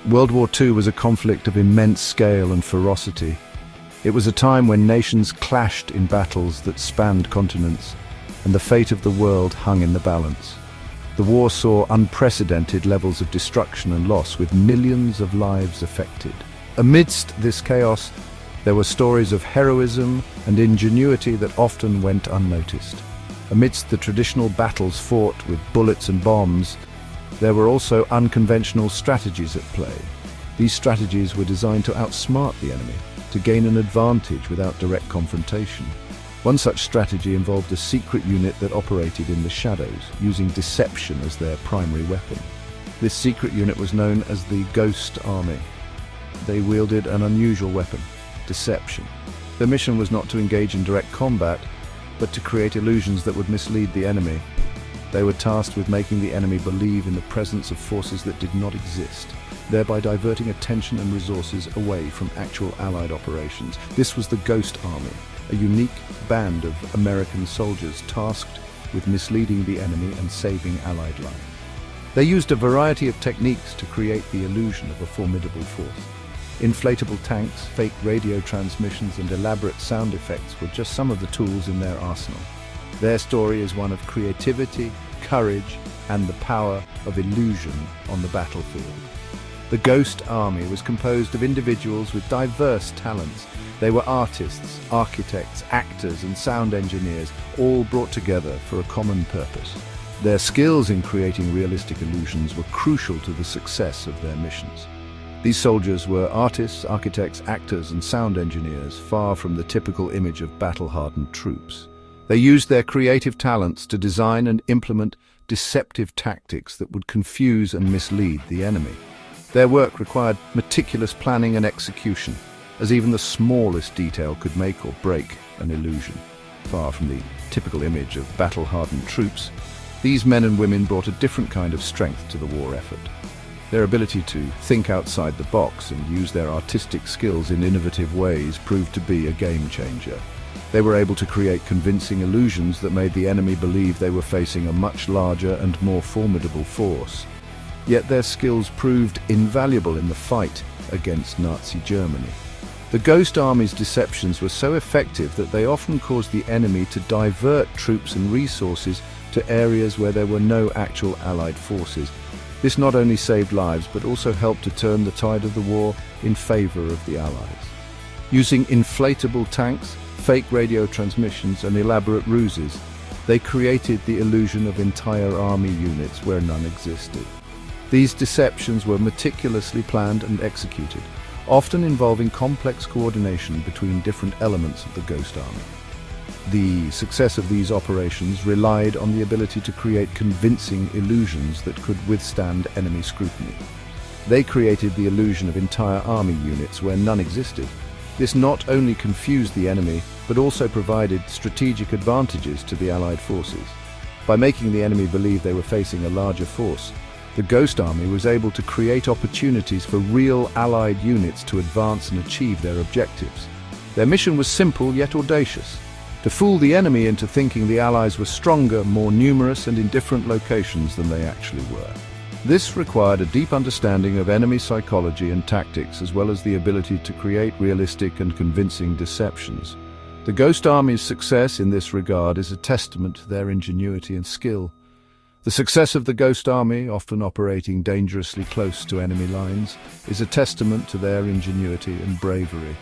World War II was a conflict of immense scale and ferocity. It was a time when nations clashed in battles that spanned continents, and the fate of the world hung in the balance. The war saw unprecedented levels of destruction and loss, with millions of lives affected. Amidst this chaos, there were stories of heroism and ingenuity that often went unnoticed. Amidst the traditional battles fought with bullets and bombs, there were also unconventional strategies at play. These strategies were designed to outsmart the enemy, to gain an advantage without direct confrontation. One such strategy involved a secret unit that operated in the shadows, using deception as their primary weapon. This secret unit was known as the GhostArmy. They wielded an unusual weapon: deception. Their mission was not to engage in direct combat, but to create illusions that would mislead the enemy. They were tasked with making the enemy believe in the presence of forces that did not exist, thereby diverting attention and resources away from actual Allied operations. This was the GhostArmy, a unique band of American soldiers tasked with misleading the enemy and saving Allied lives. They used a variety of techniques to create the illusion of a formidable force. Inflatable tanks, fake radio transmissions, and elaborate sound effects were just some of the tools in their arsenal. Their story is one of creativity, courage, and the power of illusion on the battlefield. The GhostArmy was composed of individuals with diverse talents. They were artists, architects, actors, and sound engineers, all brought together for a common purpose. Their skills in creating realistic illusions were crucial to the success of their missions. These soldiers were artists, architects, actors, and sound engineers, far from the typical image of battle-hardened troops. They used their creative talents to design and implement deceptive tactics that would confuse and mislead the enemy. Their work required meticulous planning and execution, as even the smallest detail could make or break an illusion. Far from the typical image of battle-hardened troops, these men and women brought a different kind of strength to the war effort. Their ability to think outside the box and use their artistic skills in innovative ways proved to be a game-changer. They were able to create convincing illusions that made the enemy believe they were facing a much larger and more formidable force. Yet their skills proved invaluable in the fight against Nazi Germany. The GhostArmy's deceptions were so effective that they often caused the enemy to divert troops and resources to areas where there were no actual Allied forces. This not only saved lives, but also helped to turn the tide of the war in favor of the Allies. Using inflatable tanks, fake radio transmissions, and elaborate ruses, they created the illusion of entire army units where none existed. These deceptions were meticulously planned and executed, often involving complex coordination between different elements of the GhostArmy. The success of these operations relied on the ability to create convincing illusions that could withstand enemy scrutiny. They created the illusion of entire army units where none existed. This not only confused the enemy, but also provided strategic advantages to the Allied forces. By making the enemy believe they were facing a larger force, the GhostArmy was able to create opportunities for real Allied units to advance and achieve their objectives. Their mission was simple yet audacious: to fool the enemy into thinking the Allies were stronger, more numerous, and in different locations than they actually were. This required a deep understanding of enemy psychology and tactics, as well as the ability to create realistic and convincing deceptions. The GhostArmy's success in this regard is a testament to their ingenuity and skill. The success of the GhostArmy, often operating dangerously close to enemy lines, is a testament to their ingenuity and bravery.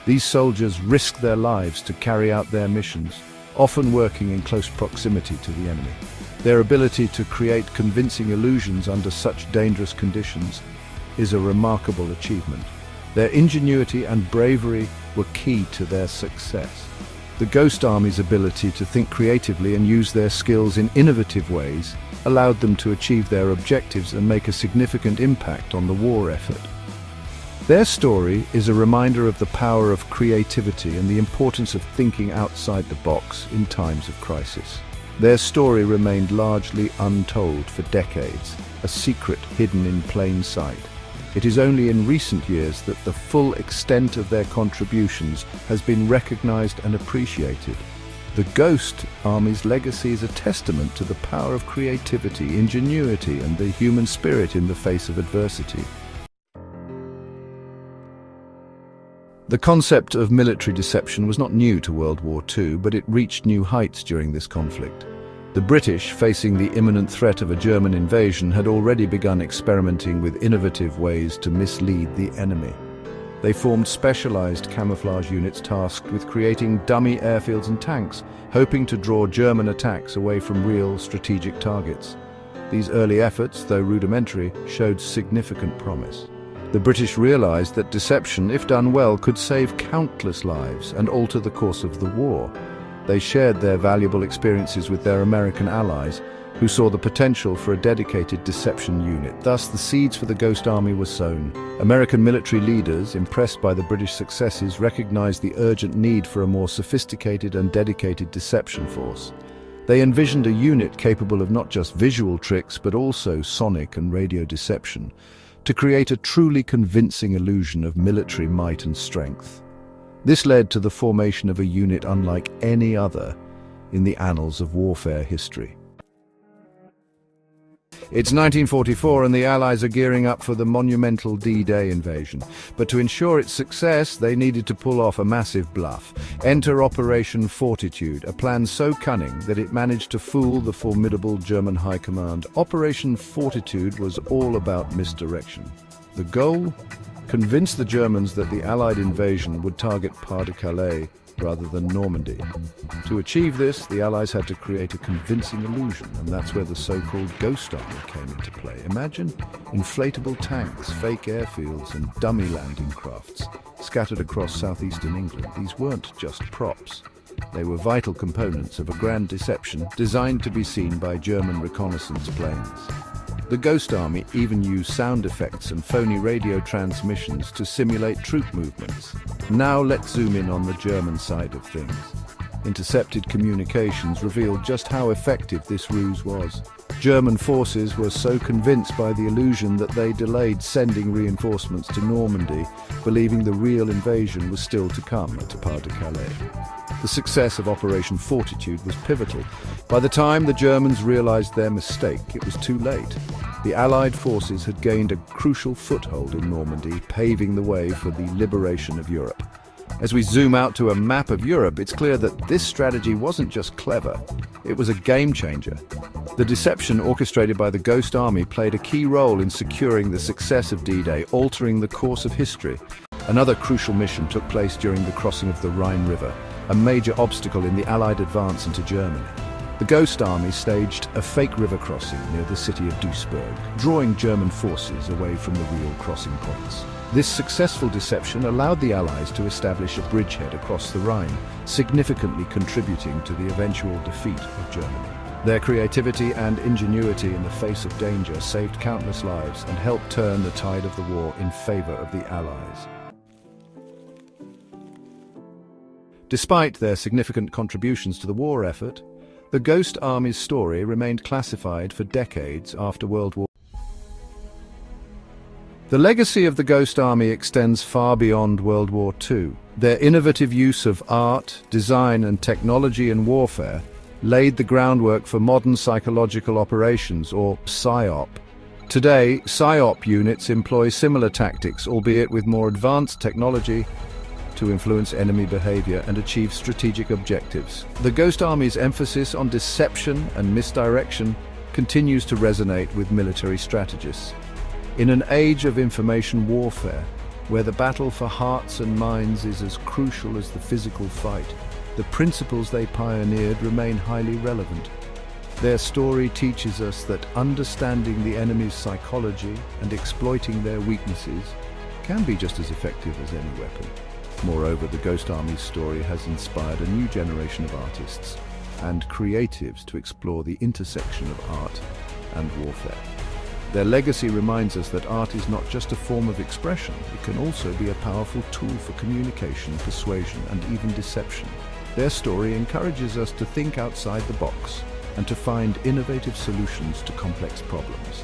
These soldiers risk their lives to carry out their missions, often working in close proximity to the enemy. Their ability to create convincing illusions under such dangerous conditions is a remarkable achievement. Their ingenuity and bravery were key to their success. The GhostArmy's ability to think creatively and use their skills in innovative ways allowed them to achieve their objectives and make a significant impact on the war effort. Their story is a reminder of the power of creativity and the importance of thinking outside the box in times of crisis. Their story remained largely untold for decades, a secret hidden in plain sight. It is only in recent years that the full extent of their contributions has been recognized and appreciated. The Ghost Army's legacy is a testament to the power of creativity, ingenuity, and the human spirit in the face of adversity. The concept of military deception was not new to World War II, but it reached new heights during this conflict. The British, facing the imminent threat of a German invasion, had already begun experimenting with innovative ways to mislead the enemy. They formed specialized camouflage units tasked with creating dummy airfields and tanks, hoping to draw German attacks away from real strategic targets. These early efforts, though rudimentary, showed significant promise. The British realized that deception, if done well, could save countless lives and alter the course of the war. They shared their valuable experiences with their American allies, who saw the potential for a dedicated deception unit. Thus, the seeds for the Ghost Army were sown. American military leaders, impressed by the British successes, recognized the urgent need for a more sophisticated and dedicated deception force. They envisioned a unit capable of not just visual tricks, but also sonic and radio deception, to create a truly convincing illusion of military might and strength. This led to the formation of a unit unlike any other in the annals of warfare history. It's 1944 and the Allies are gearing up for the monumental D-Day invasion. But to ensure its success, they needed to pull off a massive bluff. Enter Operation Fortitude, a plan so cunning that it managed to fool the formidable German High Command. Operation Fortitude was all about misdirection. The goal? Convince the Germans that the Allied invasion would target Pas-de-Calais rather than Normandy. To achieve this, the Allies had to create a convincing illusion, and that's where the so-called Ghost Army came into play. Imagine inflatable tanks, fake airfields, and dummy landing crafts scattered across southeastern England. These weren't just props. They were vital components of a grand deception designed to be seen by German reconnaissance planes. The Ghost Army even used sound effects and phony radio transmissions to simulate troop movements. Now let's zoom in on the German side of things. Intercepted communications revealed just how effective this ruse was. German forces were so convinced by the illusion that they delayed sending reinforcements to Normandy, believing the real invasion was still to come at Pas-de-Calais. The success of Operation Fortitude was pivotal. By the time the Germans realized their mistake, it was too late. The Allied forces had gained a crucial foothold in Normandy, paving the way for the liberation of Europe. As we zoom out to a map of Europe, it's clear that this strategy wasn't just clever, it was a game changer. The deception orchestrated by the Ghost Army played a key role in securing the success of D-Day, altering the course of history. Another crucial mission took place during the crossing of the Rhine River, a major obstacle in the Allied advance into Germany. The Ghost Army staged a fake river crossing near the city of Duisburg, drawing German forces away from the real crossing points. This successful deception allowed the Allies to establish a bridgehead across the Rhine, significantly contributing to the eventual defeat of Germany. Their creativity and ingenuity in the face of danger saved countless lives and helped turn the tide of the war in favor of the Allies. Despite their significant contributions to the war effort, the Ghost Army's story remained classified for decades after World War II. The legacy of the Ghost Army extends far beyond World War II. Their innovative use of art, design, and technology in warfare laid the groundwork for modern psychological operations, or PSYOP. Today, PSYOP units employ similar tactics, albeit with more advanced technology, to influence enemy behavior and achieve strategic objectives. The Ghost Army's emphasis on deception and misdirection continues to resonate with military strategists. In an age of information warfare, where the battle for hearts and minds is as crucial as the physical fight, the principles they pioneered remain highly relevant. Their story teaches us that understanding the enemy's psychology and exploiting their weaknesses can be just as effective as any weapon. Moreover, the Ghost Army's story has inspired a new generation of artists and creatives to explore the intersection of art and warfare. Their legacy reminds us that art is not just a form of expression, it can also be a powerful tool for communication, persuasion, and even deception. Their story encourages us to think outside the box and to find innovative solutions to complex problems.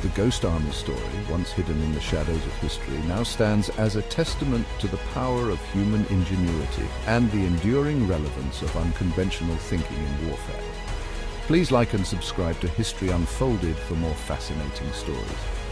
The GhostArmy story, once hidden in the shadows of history, now stands as a testament to the power of human ingenuity and the enduring relevance of unconventional thinking in warfare. Please like and subscribe to History Unfolded for more fascinating stories.